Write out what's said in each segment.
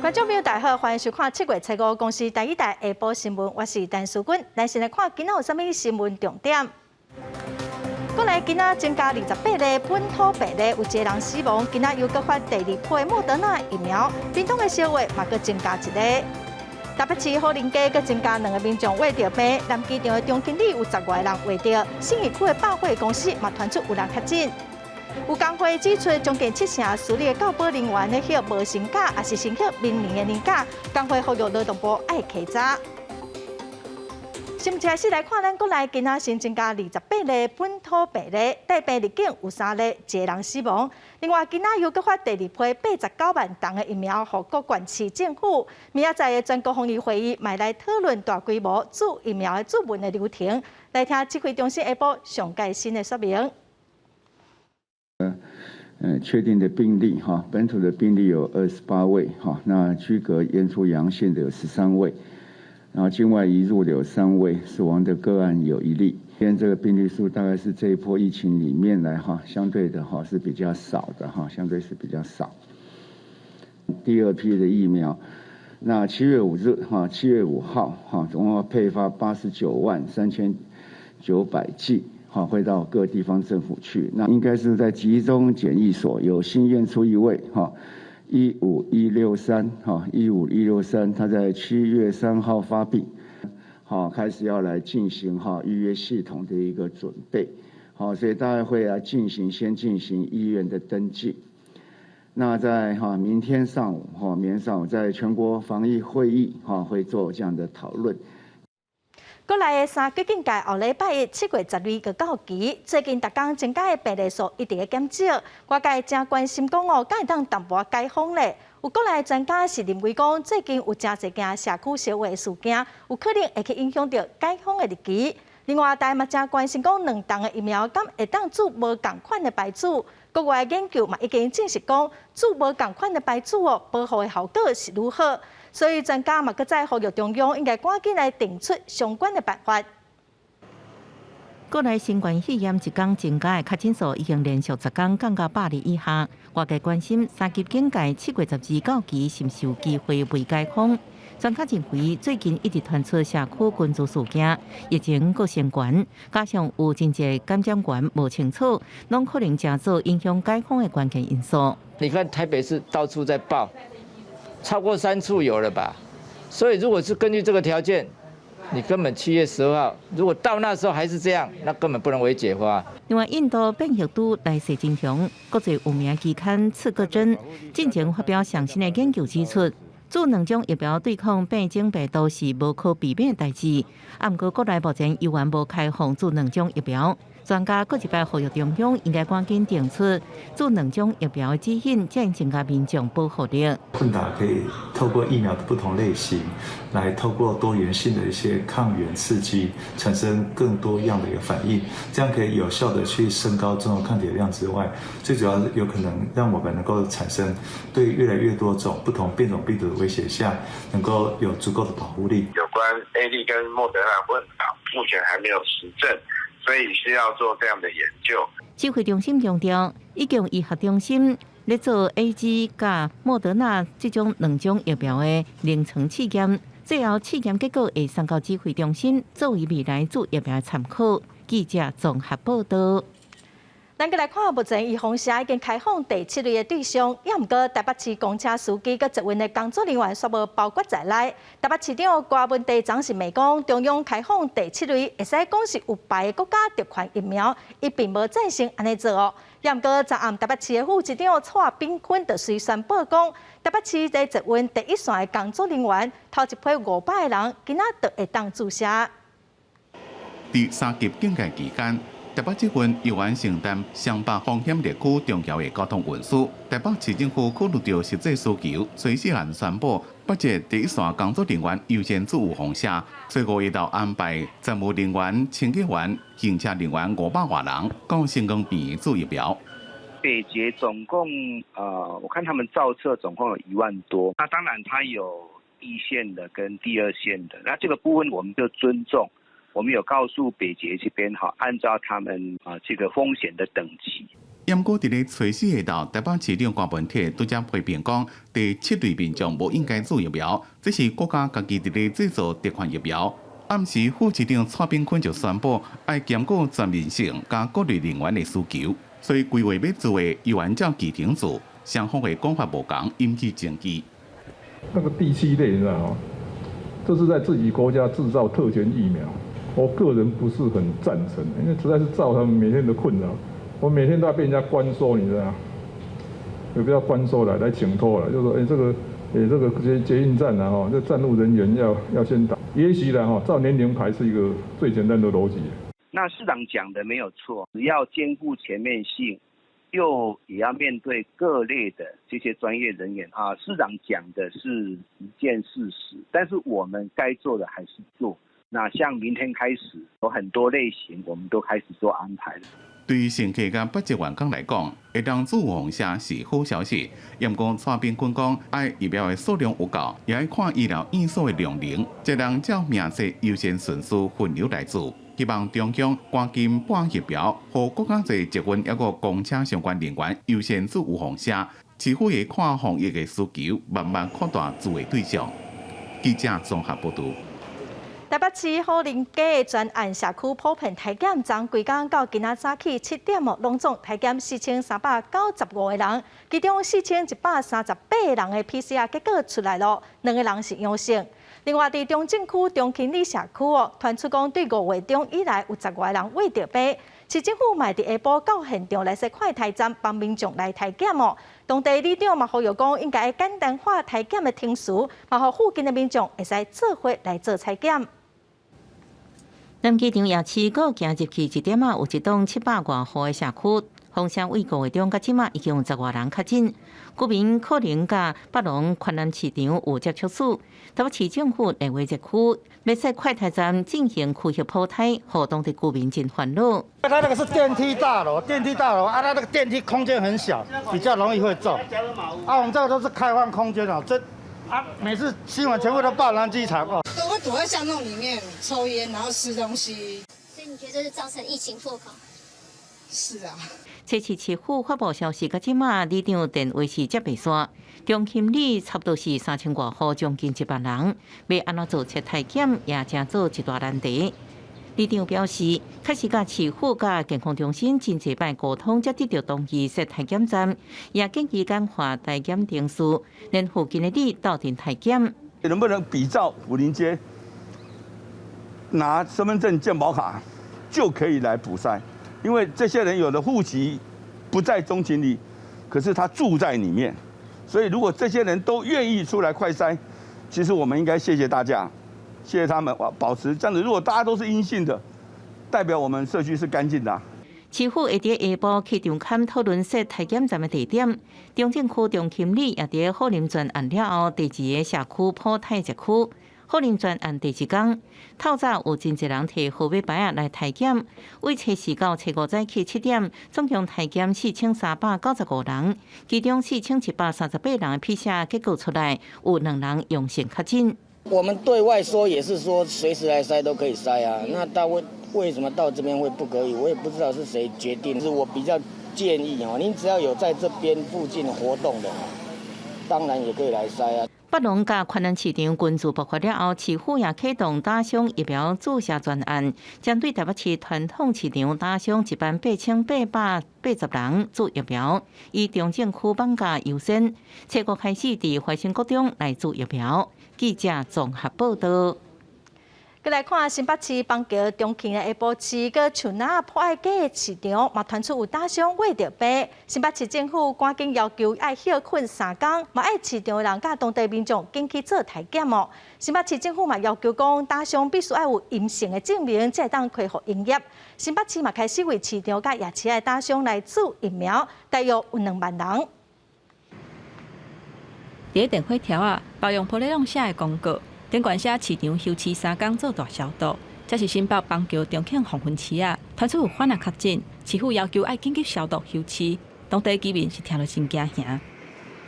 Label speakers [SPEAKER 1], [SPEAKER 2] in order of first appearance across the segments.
[SPEAKER 1] 观众朋友，大家好，欢迎收看7月7号公司第一台下晡新闻，我是陈淑君。咱先来看今仔有啥物新闻重点。国内今仔增加28例本土病例，有1个人死亡。今仔又搁发第2批莫德纳疫苗，屏东的小月嘛搁增加1例。台北市好林街搁增加2个民众患着病，南机场的总经理有10外人患着，信义区的百货公司嘛传出有人确诊。有工会指出，将近70%私立的教保人员咧许无薪假，也是先许明年的年假。工会呼吁劳动部爱稽查。先一开始来看，咱国内今仔新增加28例本土病例，带病入境有3例，1个人死亡。另外，今仔又搁发第2批89万剂的疫苗，予各县市政府。明仔载的全国防疫会议，买来讨论大规模注疫苗的注文的流程。来听指挥中心下晡上届新的说明。
[SPEAKER 2] 确定的病例哈，本土的病例有28位哈，那居隔验出阳性的有13位，然后境外移入的有3位，死亡的个案有1例。今天这个病例数大概是这一波疫情里面来哈，相对的哈是比较少的哈，相对是比较少。第2批的疫苗，那7月5日哈，7月5号哈，总共要配发89万3900剂。好，会到各地方政府去。那应该是在集中检疫所有新验出1位，哈，15163，哈，15163，他在7月3号发病，好，开始要来进行哈预约系统的一个准备，好，所以大概会来先进行医院的登记。那在明天上午在全国防疫会议会做这样的讨论。
[SPEAKER 1] 国内的3级警戒后礼拜1 7月12日到期，最近逐天增加的病例数一直在减少，外界真关心讲敢会当淡薄解封咧？有国内专家是认为讲，最近有真侪件社区小话事件，有可能会去影响到解封的日期。另外，大家嘛真关心讲2档的疫苗敢会当注无同款的牌子。国外研究嘛已经证实讲，注无同款的牌子保护的效果是如何。所以专家嘛，搁再呼吁中央应该赶紧来定出相关的办法。
[SPEAKER 3] 国内新冠肺炎一天增加的确诊数已经连续10天降到100例以下，外界关心3级警戒7月12到期是毋是有机会未解封？专家认为，最近一直传出社区群聚事件，疫情阁升悬，加上有真侪感染源无清楚，拢可能加做影响解封的关键因素。
[SPEAKER 4] 你看台北市到处在爆。超过3处有了吧，所以如果是根据这个条件，你根本7月12号，如果到那时候还是这样，那根本不能为解封。
[SPEAKER 3] 另外，印度变异株来势真强，国际有名期刊《刺客针》近前发表上新的研究指出，注2种疫苗对抗变种病毒是无可避免的代志。不过，国内目前依然无开放注2种疫苗。专家搁一摆呼吁中央应该赶紧定出注2种疫苗的指引，才能增加民众保护力。
[SPEAKER 5] 混打可以透过疫苗的不同类型，来透过多元性的一些抗原刺激，产生更多样的一个反应，这样可以有效的去升高中和抗体的量之外，最主要有可能让我们能够产生对越来越多种不同变种病毒的威胁下，能够有足够的保护力。
[SPEAKER 6] 有关 AZ 跟莫德纳混打，目前还没有实证。所以需要做这样的研究。
[SPEAKER 3] 指挥中心强调，已经医学中心咧做 AZ 甲莫德纳这种2种疫苗的临床试验，最后试验结果会送到指挥中心，作为未来注疫苗的参考。记者综合报道。
[SPEAKER 1] 咱来看，目前预防社已经开放第7类的对象，也毋过台北市公车司机佮1位的工作人员却无包括在内。台北市长郭文地昨是咪讲，中央开放第7类，会使讲是有牌的国家特权疫苗，伊并无赞成安尼做哦。也毋过昨暗台北市的副市长蔡炳坤就随宣布讲，台北市在1位第1线的工作人员，头一批500个人，今仔就会当注射。
[SPEAKER 7] 第3级警戒期间。台北这份由完承担上北风险地区重要的交通运输，台北市政府考虑到实际需求，随时按宣布8节第1线工作人员优先注预防车，最5日到安排站务人员、清洁员、行车人员500多人，到成功病院注疫苗。
[SPEAKER 8] 北捷总共我看他们造册总共有1万多，那当然它有1线的跟第2线的，那这个部分我们就尊重。我们有告诉北捷这边按照他们这个风险的等级。
[SPEAKER 7] 不过，伫咧初4下昼，台北市长郭文铁拄则批评讲，第7类民众无应该做疫苗，这是国家家己伫咧制造特款疫苗。暗时，副市长蔡炳坤就宣布，要兼顾全面性加各类人员的需求，所以规划要做的由按照季程做，双方的讲法无同，引起争议。
[SPEAKER 9] 那个第7类，你知道吗？这是在自己国家制造特权疫苗，我个人不是很赞成，因为实在是造他们每天的困扰。我每天都要被人家关收，你知道吗？有不要关收来请托了，就说这个捷运站啊，这站务人员要先打，也许啦照年龄排是一个最简单的逻辑。
[SPEAKER 8] 那市长讲的没有错，只要兼顾全面性，又也要面对各类的这些专业人员啊。市长讲的是一件事实，但是我们该做的还是做。那像明天开始有很多类型，我们都开始做安排了。
[SPEAKER 7] 对于乘客甲北捷员工来讲，会当自黄车是好消息。不过蔡炳坤讲，爱疫苗的数量有够，也要看医疗院所的量能，才能照名册优先顺序分流来做。希望中央赶紧办疫苗，和国家侪捷运抑个公车相关人员优先做有黄车，市府会看防疫的需求，慢慢扩大自卫对象。记者综合报道。
[SPEAKER 1] 台北市虎林街专案社区普遍体检站规工到今仔早起7点拢总体检4395个人，其中4138人的 PCR 结果出来了，2个人是阳性。另外，伫中正区中勤里社区传出讲对5月中以来有10外人未着病，市政府嘛伫下晡到现场来说快体站帮民众来体检当地里长嘛呼吁讲应该简单化体检的程序，嘛互附近的民众会使做伙来做体检。
[SPEAKER 3] 南机场夜市个行入去1点有一栋700外户的社区，风声为5月中到即马已经有10外人确诊，居民可能甲北龙昆南市场有接触史。台北市政府认为这区要使快台站进行区域铺胎，互当地居民真烦恼。
[SPEAKER 10] 它那个是电梯大楼啊，它那个电梯空间很小，比较容易会中。啊，我们这个都是开放空间每次新闻全部都报南机场
[SPEAKER 11] 都会躲在巷弄里面抽烟，然后吃东西。
[SPEAKER 12] 所以你觉得这是造成疫情破口？
[SPEAKER 11] 是啊。
[SPEAKER 3] 这次市府发布消息，到即马里长电话是接袂线，中心里差不多是3000外户，将近100人，要安怎做测体检，也正做一大难题。里长表示，确实甲市府甲健康中心真侪摆沟通，才得到同意设体检站，也建议简化体检程序，连附近的里到店体检。
[SPEAKER 13] 能不能比照武林街，拿身份证、健保卡就可以来补筛？因为这些人有的户籍不在中勤里，可是他住在里面，所以如果这些人都愿意出来快筛，其实我们应该谢谢大家。谢谢他们，保持这样子。如果大家都是阴性的，代表我们社区是干净的。
[SPEAKER 3] 市府会伫下晡去场勘讨论设体检站的地点。中正区中勤里也伫虎林专案了后，第2个社区普泰社区。虎林专案第1天，透早有真侪人摕号码牌来体检，为初4到初5早起7点，总共体检4395人，其中4738人的 PCR 结果出来，有2人阳性确诊。
[SPEAKER 10] 我们对外说也是说随时来筛都可以筛啊，那为什么到这边会不可以？我也不知道是谁决定。是我比较建议您只要有在这边附近活动的，当然也可以来筛啊。
[SPEAKER 3] 北龙甲昆南市场群聚爆发了后，市府也启动打伤疫苗注射专案，针对台北市传统市场打伤18880人注疫苗，以中正区放假优先，初5开始伫怀新国中来注疫苗。记者综合报道。
[SPEAKER 1] 再来看新北市邦桥中勤的下晡市个树林破爱街市场，嘛传出有打伤未着病。新北市政府赶紧要求爱休困3天，嘛爱市场人甲当地民众紧去做体检新北市政府嘛要求讲打伤必须要有阴性的证明，才会当恢复营业。新北市嘛开始为市场甲夜市的打伤来注疫苗，大约有2万人。
[SPEAKER 14] 伫电火条包用玻璃拢写的公告。顶管写市场休市3天做大消毒，这是新北邦桥中庆黄昏市传出有患确诊，市府要求爱紧急消毒休市，当地居民是听了真惊吓。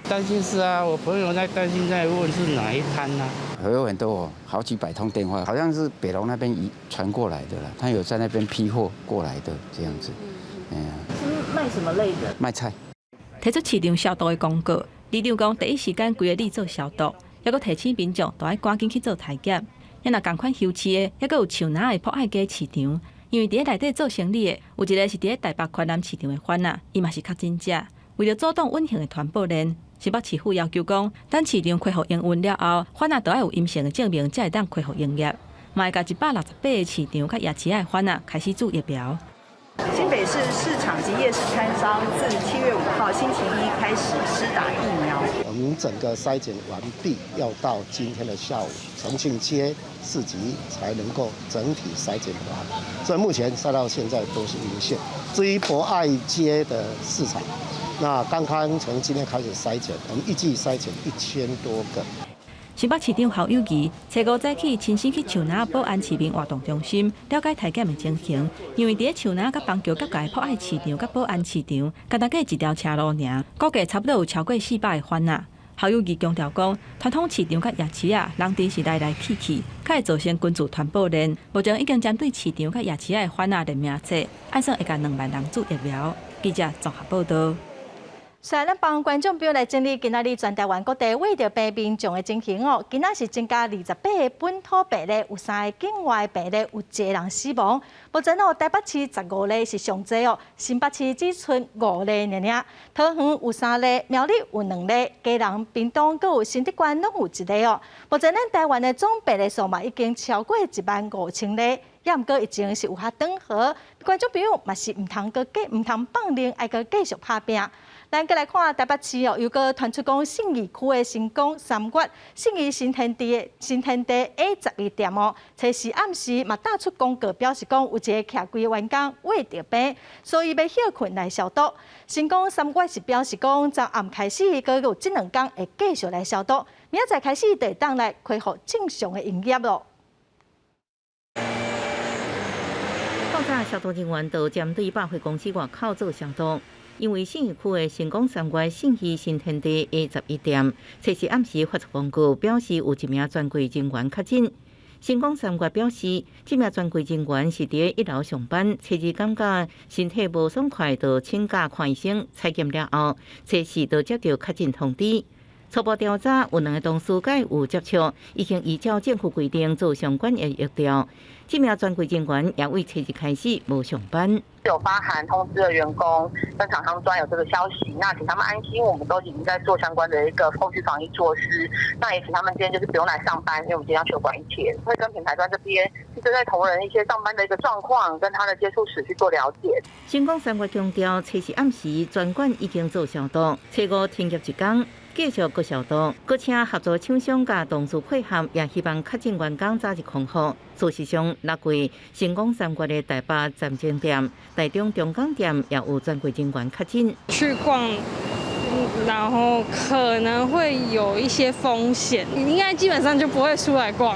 [SPEAKER 15] 担心是啊，我朋友在担心，在问是哪一摊啊？
[SPEAKER 16] 有很多好几百通电话，好像是北龙那边传过来的啦，他有在那边批货过来的这样子。
[SPEAKER 3] 卖什么类的？
[SPEAKER 16] 卖菜。
[SPEAKER 14] 提出市场消毒的公告，里长讲第一时间规个里做消毒，还佫提醒民众都要赶紧去做体检。也若共款休市的，还佫有树林的博爱街市场，因为伫咧内底做生意的，有一个是伫咧台北宽南市场的贩仔，伊嘛是较真正。为了阻挡隐形的传播链，新北市府要求讲，等市场恢复营运了后，贩仔都要有阴性的证明，才会当恢复营业。嘛会甲168个市场甲夜市的贩仔开始做疫苗。
[SPEAKER 17] 新北市市场及夜市摊商自7月5号星期一开始施打疫苗。
[SPEAKER 18] 我们整个筛检完毕，要到今天的下午，重庆街市集才能够整体筛检完。所以目前筛到现在都是阴性。至于博爱街的市场，那刚刚从今天开始筛检，我们预计筛检1000多个。
[SPEAKER 14] 新北市长侯友宜初5早起亲身去树林保安市民活动中心了解体检的情形，因为伫咧树林甲邦桥隔界博爱市场甲保安市场，敢大概一条车路尔，估计差不多有超过400个贩仔。侯友宜强调讲，传统市场甲夜市啊，人伫是来来去去，较会造成群组传播链。目前已经针对市场甲夜市的贩仔列名册，按算会甲2万人做疫苗。记者综合报道。
[SPEAKER 1] 咱帮观众朋友来整理今仔日全台湾各地为着病民众的情形哦。今仔是增加28个本土病例，有3个境外病例，有1个人死亡。目前哦，台北市15例是上济哦，新北市只剩5例尔尔，桃园有3例，苗栗有2例，基隆、屏东阁有新竹县拢有1例哦。目前咱台湾的总病例数嘛已经超过15000例。也毋过疫情是有较长河，观众朋友嘛是毋通放任，爱阁继续拍拼。咱再来看台北市哦，又阁传出讲信义区的成功3月信义新天地 A12店哦，初时暗时嘛打出公告，表示讲有一个徛柜员工胃着病，所以要休困来消毒。成功3月是表示讲从暗开始，阁有这2天会继续来消毒，明仔载开始就会当来恢复正常的营业咯。
[SPEAKER 3] 爆炸消毒人员都针对百货公司外口做消毒。因为信义区的成功3月信义新天地 A11店，初时暗时发出公告，表示有1名专柜人员确诊。成功3月表示，这名专柜人员是伫1楼上班，初日感觉身体无爽快，就请假看医生，采检了后，初时就接到确诊通知。初步调查有2个同事甲有接触，已经依照政府规定做相关的疫调。这名专柜人员也为初日开始无上班。
[SPEAKER 19] 有发函通知了员工跟厂商专有这个消息，那请他们安心，我们都已经在做相关的一个后续防疫措施。那也请他们今天就是不用来上班，因为我们即将休馆1天，会跟品牌端这边去针对同仁一些上班的一个状况跟他的接触史去做了解。
[SPEAKER 3] 成功3月强调，初时暗时全馆已经做消毒，初5停业1天。继续搁消毒，搁请合作厂商甲同事配合，也希望确诊员工早日康复。事实上，6月成功3月的台北站前店、台中中港店也有专柜人员确诊。
[SPEAKER 20] 去逛，然后可能会有一些风险，应该基本上就不会出来逛。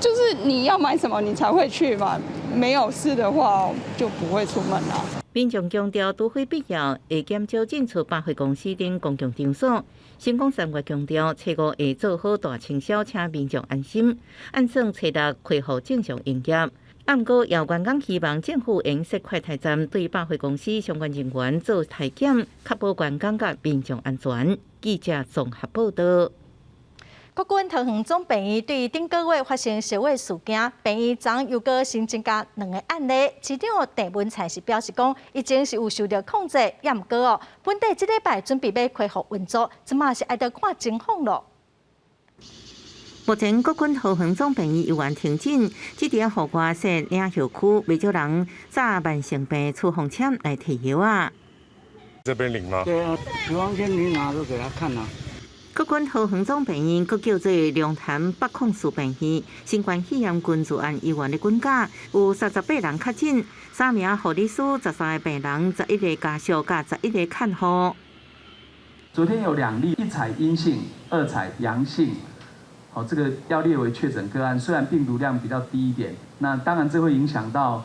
[SPEAKER 20] 就是你要买什么你才会去嘛，没有事的话就不会出门啦。
[SPEAKER 3] 民众强调，除非必要，会减少进出百货公司等公共场所。成功3月强调，初5会做好大清消，请民众安心。按算初6恢复正常营业。按过姚员工希望政府应设快筛站，对百货公司相关人员做体检，确保员工甲民众安全。记者综合报道。
[SPEAKER 1] 国军桃园总病院对顶个月发生烧毁事件，病院昨又搁新增加2个案例。市长郑文灿是表示讲，已经是有受到控制，也毋过哦，本地这礼拜准备要恢复运作，即嘛是爱得看情况咯。
[SPEAKER 3] 目前国军桃园总病院又完停诊，这条户外设领药区，未少人早慢性病出风险来提药啊。
[SPEAKER 21] 这边领吗？
[SPEAKER 22] 对啊，处方签你拿都给他看啊。
[SPEAKER 3] 国军桃园总病院，阁叫做龙潭北控诉病院，新冠肺炎群聚案医院的军假有38人确诊，3名护理师、13个病人、11个家属、加11个看护。
[SPEAKER 23] 昨天有2例，一采阴性，2采阳性，好，这个要列为确诊个案。虽然病毒量比较低一点，那当然这会影响到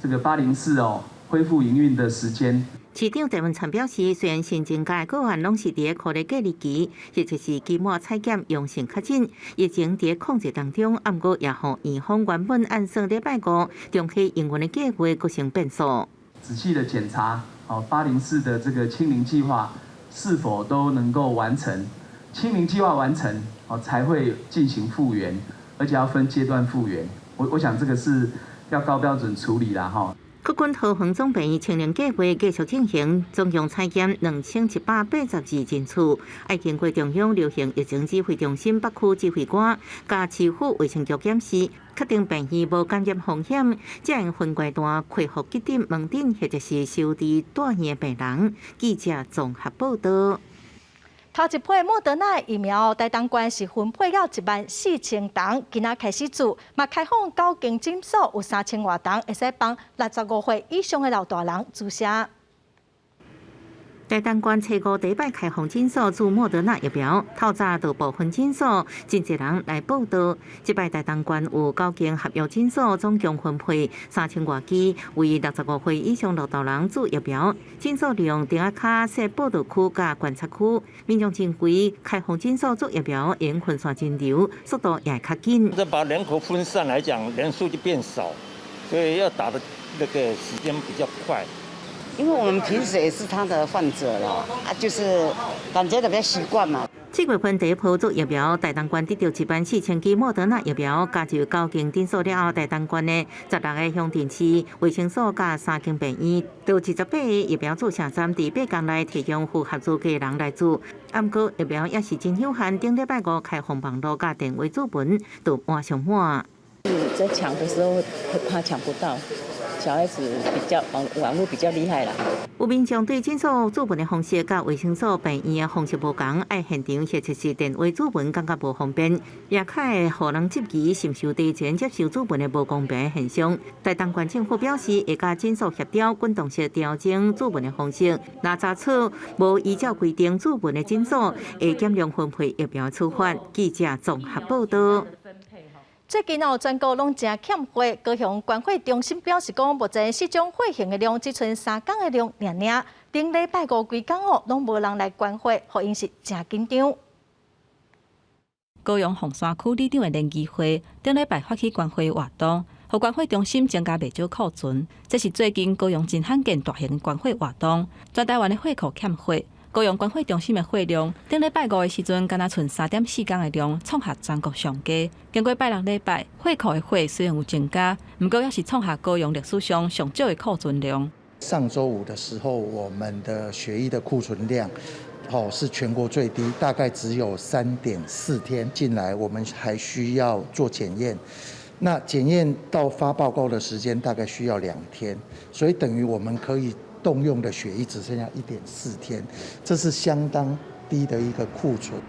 [SPEAKER 23] 这个804哦恢复营运的时间。
[SPEAKER 3] 市长郑文灿表示，虽然新增加的个案拢是伫个隔离隔离期，或者是期末采检阳性确诊，疫情伫个控制当中，不过也互院方原本按算礼拜5重启营运的计划，佫成变数。
[SPEAKER 23] 仔细的检查804的这个清零计划是否都能够完成？清零计划完成，才会进行复原，而且要分阶段复原。我想这个是要高标准处理啦，哈。
[SPEAKER 3] 国军桃园总病清零计划继续进行，总共采检2182人次，爱经过中央流行疫情指挥中心北区指挥官加市府卫生局检视，确定病医无感染风险，才用分阶段恢复急诊门诊或者是收治住院病人。记者综合报道。
[SPEAKER 1] 头一批莫德纳疫苗，台东县是分配了14000筒，今仔开始做，嘛开放9间诊所，有3000多筒，会使帮65岁以上的老大人注射。
[SPEAKER 3] 台东县初5第一摆开放诊所注莫德纳疫苗，透早到部分诊所真侪人来报到。这摆台东县有9间合约诊所，总共分配3000多支，为65岁以上老大人注疫苗。诊所量顶下卡设报道区甲观察区，民众真贵，开放诊所注疫苗，因分散人流，速度也较紧。
[SPEAKER 2] 这把人口分散来讲，人数就变少，所以要打的那个时间比较快。
[SPEAKER 4] 因为我们平时也是他的患者了，就是感觉比较习惯嘛。
[SPEAKER 3] 7月份第一波注疫苗，台东县得到14000支莫德纳疫苗，加入9间诊所了后，台东县的16个乡镇市卫生所加3间病院，到28个疫苗注射站伫8天内提供符合资格的人来注。不过疫苗也是真有限，顶礼拜5开放网络加电话注文，都满上满。
[SPEAKER 5] 在抢的时候怕抢不到。小孩子比较网络比较厉害啦。
[SPEAKER 3] 有民众对诊所注文的方式甲卫生所病院的方式无同，爱现场或者是电话注文，感觉无方便，也较会互人质疑是毋是提前接受注文的无公平的现象。台东县政府表示，会甲诊所协调，滚动式调整注文的方式。若查出无依照规定注文的诊所，会减量分配疫苗处罚。记者综合报道。
[SPEAKER 1] 最近全国拢真欠货，高雄关会中心表示讲，目前市场货行的量只剩3天的量尔。顶礼拜5规天拢无人来关会，互因是真紧张。
[SPEAKER 14] 高雄凤山区里长的联谊会顶礼拜发起关会活动，互关会中心增加袂少库存。这是最近高雄真罕见大型的关会活动，全台湾的货库欠货。高雄关会中心的货量，顶礼拜5的时阵，敢若剩3.4天的量，创下全国上佳。经过拜6礼拜，货库的货虽然有增加，不过也是创下高雄历史上上少的库存量。
[SPEAKER 24] 上周5的时候，我们的血液的库存量，是全国最低，大概只有3.4天。进来我们还需要做检验，那检验到发报告的时间大概需要2天，所以等于我们可以动用的血液只剩下1.4天，这是相当低的一个库存。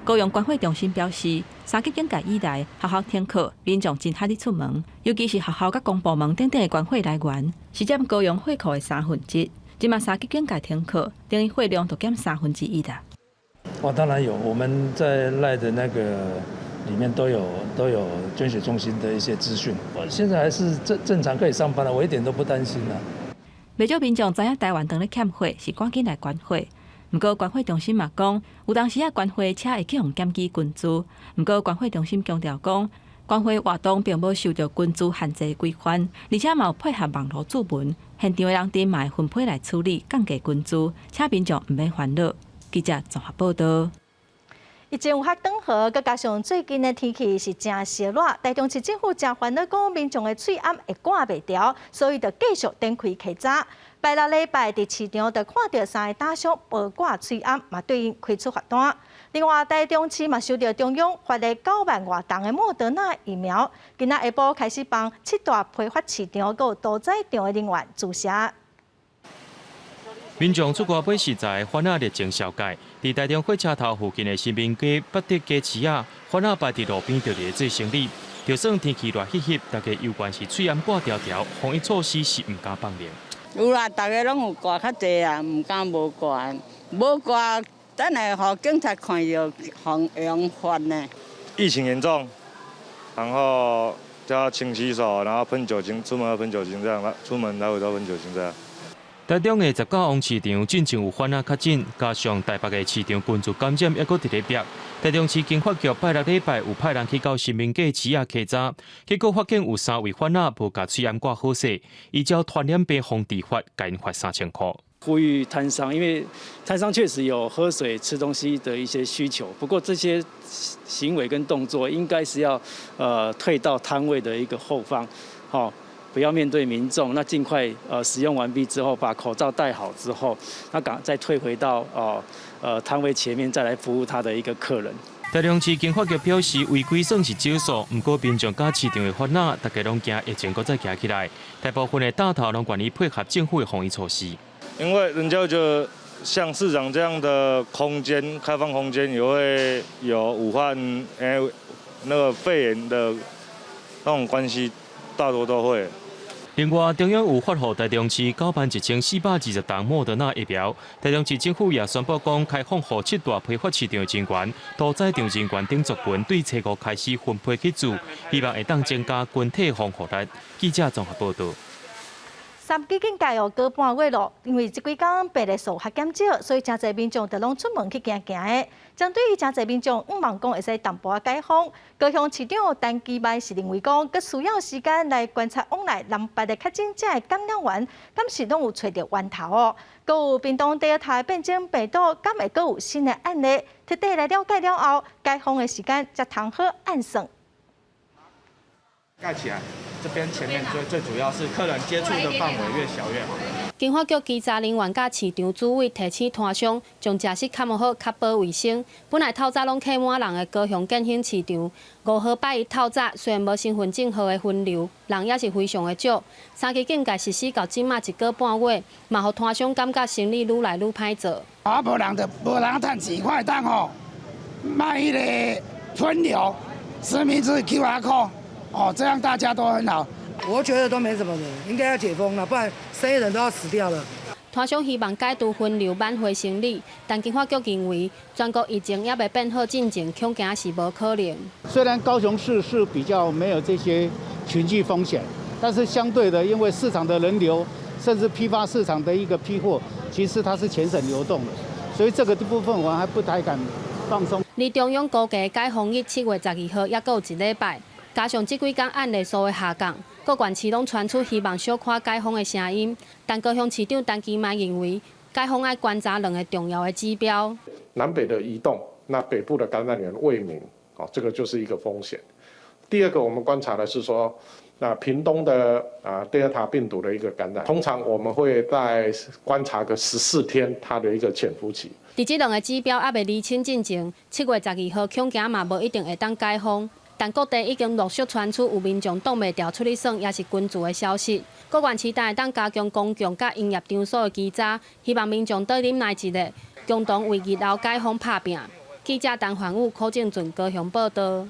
[SPEAKER 14] 高雄关会中心表示，3级警戒以来，学校停课，民众真罕哩出门，尤其是学校甲公部门等等的关会来源，是占高雄货库的1/3。今嘛3级警戒停课，等于货量就减1/3啦。
[SPEAKER 25] 当然有，我们在赖的那个里面都有捐血中心的一些资讯。我现在还是正常可以上班了，我一点都不担心啦。
[SPEAKER 14] 袂少民众知影台湾当咧欠货，是赶紧来关货。不过关会中心嘛讲，有当时关货车会去用检举群组。不过关会中心强调讲，关会活动并无受到群组限制规范，而且嘛有配合网络注文，现场的人丁嘛会分配来处理降低群组，请民众毋免烦恼。记者综合报道。
[SPEAKER 1] 疫情有较长好，佮加上最近的天气是真热热，台中市政府真烦恼讲民众的喙暗会赶袂掉，所以就继续展开稽查。拜6礼拜伫市场就看到3个大叔包挂喙暗，嘛对因开出罚单。另外，台中市嘛收到中央发的9万多筒的莫德纳疫苗，今仔下晡开始帮7大批发市场佮屠宰场的人员注射。
[SPEAKER 26] 民众出外买食材，番仔热情销解。伫台中火车头附近的新民街北德街市啊，番仔摆伫路边就热做生意。就算天气热翕翕，大家有关是嘴暗挂条条，防疫措施是唔敢放凉。
[SPEAKER 4] 有啦，大家拢有挂较济啊，唔敢无挂，无挂等下互警察看到，防用罚呢。
[SPEAKER 21] 疫情严重，然后就要勤洗手，然后喷酒精，出门要喷酒精这样，出门来回都喷酒精这样。台中的19王市场进前有番仔确诊，加上台北的市场群组感染，抑阁伫咧逼。台中市经发局拜6礼拜有派人去到新民街市啊稽查，结果发现有3位番仔无甲喙暗挂好势，依照传染病防治法，甲因罚3000块。
[SPEAKER 23] 呼吁摊商，因为摊商确实有喝水、吃东西的一些需求，不过这些行为跟动作应该是要退到摊位的一个后方，好。不要面对民众，那尽快使用完毕之后，把口罩戴好之后，那再退回到摊位前面，再来服务他的一个客人。
[SPEAKER 26] 台中市经发局表示，违规算是少数，不过民众甲市场的烦恼，大家拢惊疫情搁再行起来。大部分的大头拢愿意配合政府的防疫措施，
[SPEAKER 21] 因为人家觉得像市场这样的空间，开放空间也会有武汉那个肺炎的那种关系，大多都会。
[SPEAKER 26] 另外，中央有发予台中市91420档莫德纳疫苗，台中市政府也宣布讲开放予7大批发市场的人员，屠宰场人员等族群对初5开始分配给组，希望会当增加群体防护力。记者综合报道。
[SPEAKER 1] 三级警戒哦，过半月咯，因为这几天病例数还减少，所以真侪民众就拢出门去行行的。针对于真侪民众希望讲会使淡薄解封，高雄市长陈其迈是认为讲，佮需要时间来观察往来南北的确诊者的感染源，敢是拢有找到源头哦。佮有屏东第二台变种病毒，敢会佮有新的案例，彻底来了解了后，解封的时间才通好按算。
[SPEAKER 6] 盖起来，这边前面最主要是客人接触的范围越小越好。
[SPEAKER 7] 经发局稽查人员甲市场主委提醒摊商，将食食看好，确保卫生。本来透早拢客满人的高雄建兴市场，5号拜一透早虽然无身份证号的分流，人也是非常的少。三级警戒实施到即马1个半月，嘛互摊商感觉生意愈来愈歹做。
[SPEAKER 22] 无人就无人趁钱，快当吼卖迄个分流，实名制 QR code， 哦，这样大家都很好。
[SPEAKER 8] 我觉得都没什么的，应该要解封了，不然生意人都要死掉了。
[SPEAKER 7] 摊商希望解除分流挽回生意，但经发局认为，全国疫情也未变好进程，恐惊是无可能。
[SPEAKER 9] 虽然高雄市是比较没有这些群聚风险，但是相对的，因为市场的人流，甚至批发市场的一个批货，其实它是全省流动的，所以这个部分我还不太敢放松。
[SPEAKER 7] 而中央估计解封日7月12号也够1礼拜，加上这几天案例数的下降。各县市拢传出希望小可解封的声音，但高雄市长陈其迈认为，解封要观察2个重要的指标：
[SPEAKER 11] 南北的移动，那北部的感染源未明，这个就是一个风险。第二个，我们观察的是说，那屏东的德尔塔病毒的一个感染，通常我们会在观察个14天它的一个潜伏期。
[SPEAKER 7] 伫这2个指标还未厘清进前，7月12号恐惊嘛无一定会当解封。但各地已经陆续传出有民众挡袂住出去耍，也是群聚的消息。各县市等会当加强公共甲营业场所的稽查，希望民众多忍耐一下，共同为日后解封打拼。记者陈焕武、柯正俊高雄报道。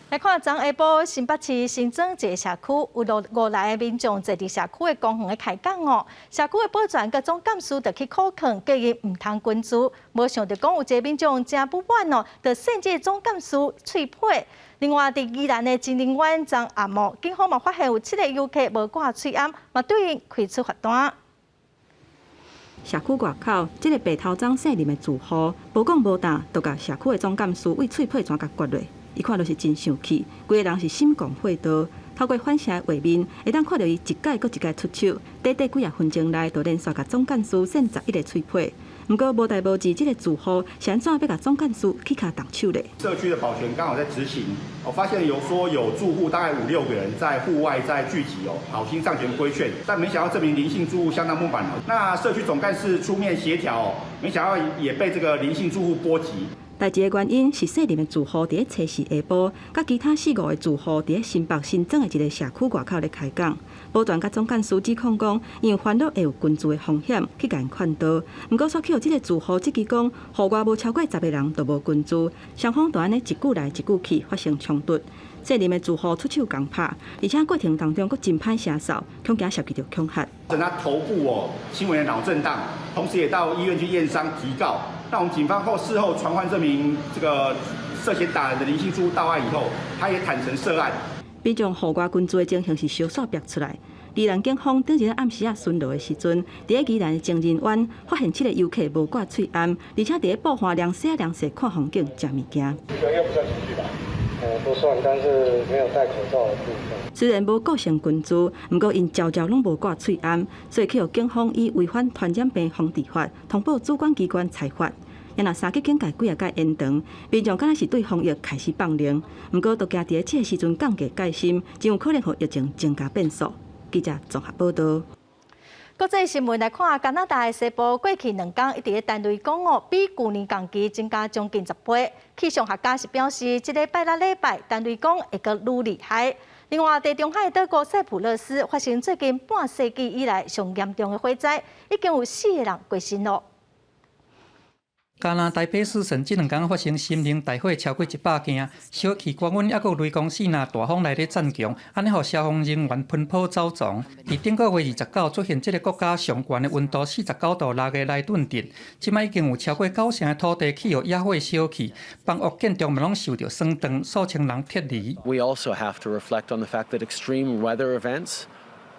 [SPEAKER 1] 来看昨下晡，新北市新增一个社区，有5来的民众坐伫社区的公园的开讲哦。社区的保全甲总干事就去苦劝，叫伊唔通群聚。无想到讲有一个民众真不满哦，就甚至总干事喙批。另外，伫宜兰的金陵湾昨下晡，警方嘛发现有7个游客无挂喙罨，嘛对因开出罚单。
[SPEAKER 12] 社区外口，这个白头鬃姓林的住户，无讲无答，就甲社区的总干事为喙皮全甲割落。伊看到是真生气，规个人是心狂火道。透过反射的画面，会当看到伊一届搁一届出手，短短几分钟内，就连续甲总干事扇11个喙皮。不过无代无志，这个住户是安怎要甲总干事去骹动手嘞？
[SPEAKER 27] 社区的保全刚好在执行，我发现有住户大概5、6个人在户外在聚集哦，好心上前规劝，但没想到这名林姓住户相当不满哦。那社区总干事出面协调哦，没想到也被这个林姓住户波及。
[SPEAKER 12] 代志的原因是姓林的住户伫初时下晡，甲其他4、5个住户伫新北新增的一个社区外口咧开讲。保全甲总干事指控讲，因为烦恼会有群聚的风险，去甲因劝导。不过，却去互这个住户即支讲，户外无超过10个人就无群聚，双方就安尼一句来一句去发生冲突。姓林的住户出手共拍，而且过程当中佫真歹下手，恐惊涉及到恐吓。
[SPEAKER 27] 他头部轻微的脑震荡，同时也到医院去验伤提告。那我们警方事后传唤这名涉嫌打人的林姓住户到案以后，他也坦诚涉案。
[SPEAKER 12] 比将户外群聚的情形是小数逼出来。宜兰警方顶一日暗时巡逻的时阵，伫宜兰的情人湾发现7个游客无挂喙罨，而且伫布花凉洗看风景、食物件。
[SPEAKER 27] 应该不算情绪吧？
[SPEAKER 10] 不算，但是没有戴口罩的部分。
[SPEAKER 12] 虽然无构成群聚，不过因朝朝拢无挂喙罨，所以去予警方以违反传染病防治法通报主管机关裁罚。也若3级警戒几啊届延长，民众敢若是对防疫开始放凉。不过，都惊伫即个时阵降低戒心，真有可能互疫情增加变数。记者综合报道。
[SPEAKER 1] 国际新闻来看，加拿大的西部过去2天一直单日降雨比去年同期增加将近10倍。气象学家是表示，这个拜六礼拜单日降会阁愈厉害。另外，地中海岛国塞浦路斯发生最近半世纪以来上严重的火灾，已经有4个人过身了。
[SPEAKER 13] 加拿大卑诗省这2天发生森林大火超过100件，小气高温，还有雷公四那大风来咧占强，安尼互消防人员奔波走藏。伫顶个月29出现这个国家上悬的温度49度6个莱顿镇，即摆已经有超过90%的土地起予野火烧去，房屋建筑嘛拢受到霜冻，数千人撤离。
[SPEAKER 15] We also have to reflect on the fact that extreme weather events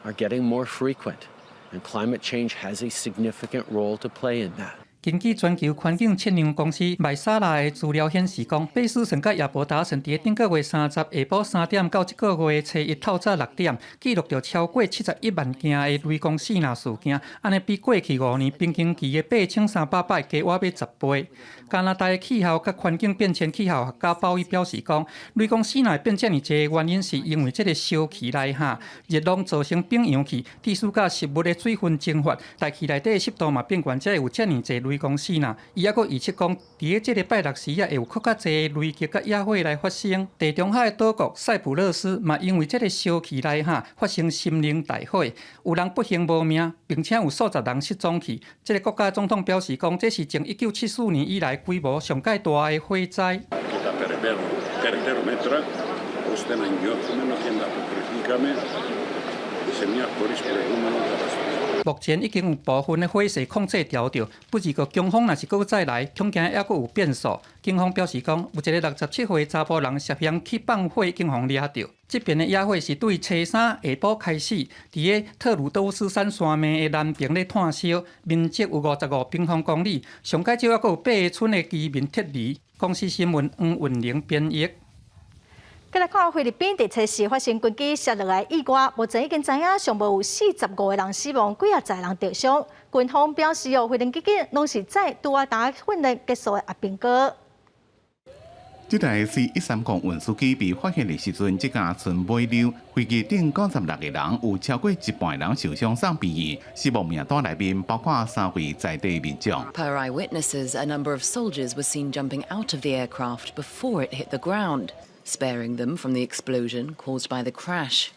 [SPEAKER 15] are getting more frequent, and climate change has a significant role to play in that.
[SPEAKER 13] 根据全球环境测量公司麦沙拉的资料显示，讲卑诗省甲亚伯达省伫顶个月30下晡3点到这个月初一透早6点，记录到超过71万件的雷公四那事件，安尼比过去5年平均期的8300摆加挖要10倍。加拿大的气候甲环境变迁气候学家鲍伊表示讲，雷公四那变这么济的原因，是因为这个烧气内下热浪造成冰洋气、地势甲食物的水分蒸发，大气内底的湿度嘛变悬，才会有这么济雷公四那。伊还佫预测讲，伫这个拜六时啊，会有更加济雷击甲野火来发生。地中海岛国塞浦路斯嘛，因为这个烧气内下发生森林大火，有人不幸无命，并且有数十人失踪去。这个国家总统表示讲，这是从1974年以来规模上介大的火灾。目前已经有部分的火势控制调着，不过个警方若是再来，恐惊还佫有变数。警方表示讲，有一个67岁查甫人涉嫌去放火，警方抓到。这边的野火是对初3下晡开始，伫个特鲁多斯山山脉的南边咧炭烧，面积有55平方公里，上介少还佫有8个村的居民撤离。公司新闻黄运玲编译。
[SPEAKER 1] 再来看菲律宾伫初四发生军机射落来意外，目前已经知影上无有45个人死亡，几十人受伤。军方表示飞行基金拢是在拄啊打训练结束的阿兵哥。
[SPEAKER 16] 这台 C-130运输机被发现的时阵，这架纯尾流，飞机顶96个人，有超过1半人受伤送病院。死亡名单内面包括3位在地民众。
[SPEAKER 17] Per eyewitnesses, a number of soldiers were seen jumping out of the aircraft before it hit the ground, sparing them from the explosion caused by the crash.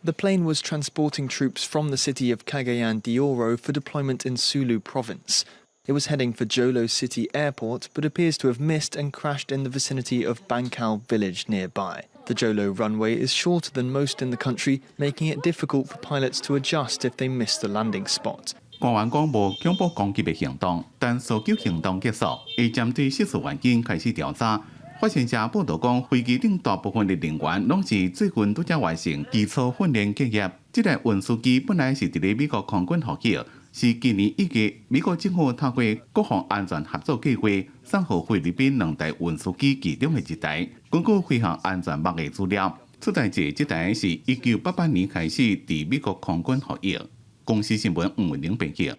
[SPEAKER 18] The plane was transporting troops from the city of Cagayan de Oro for deployment in Sulu province. It was heading for Jolo City Airport, but appears to have missed and crashed in the vicinity of Bangkal village nearby. The Jolo runway is shorter than most in the country, making it difficult for pilots to adjust if they miss the landing spot.
[SPEAKER 16] 官员公布恐怖攻击的行动，但搜救行动结束，会针对失事原因开始调查。发生者报道讲，飞机顶大部分的人员拢是最近拄才完成基础训练结业。这台运输机本来是伫咧美国空军服役，是今年1月美国政府透过国防安全合作计划，送予菲律宾2台运输机其中的一台。根据飞行安全网的资料，出代志这台是1988年开始伫美国空军服役。公司新闻黄文玲编辑。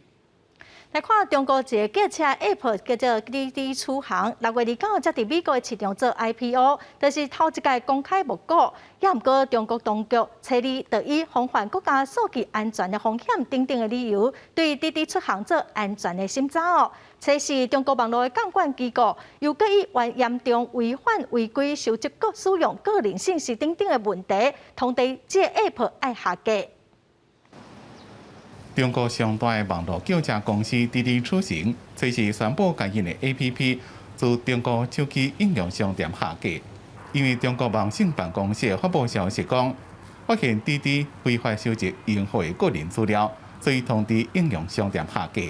[SPEAKER 1] 来看中国一个轿车 App 叫做滴滴出行，6月29号才伫美国的市场做 IPO， 就是头一届公开募股。也毋过中国当局采理就以防范国家数据安全的风险等等的理由，对滴滴出行做安全的审查哦。这是中国网络的监管机构又搁以严重违反违规收集各使用个人信息等等的问题，通知这 App 爱下架。
[SPEAKER 16] 中国上大的网络轿车公司滴滴出行，随时宣布家己的 APP 自中国手机应用商店下架。因为中国网信办公室发布消息讲，发现滴滴非法收集用户的个人资料，所以通知应用商店下架。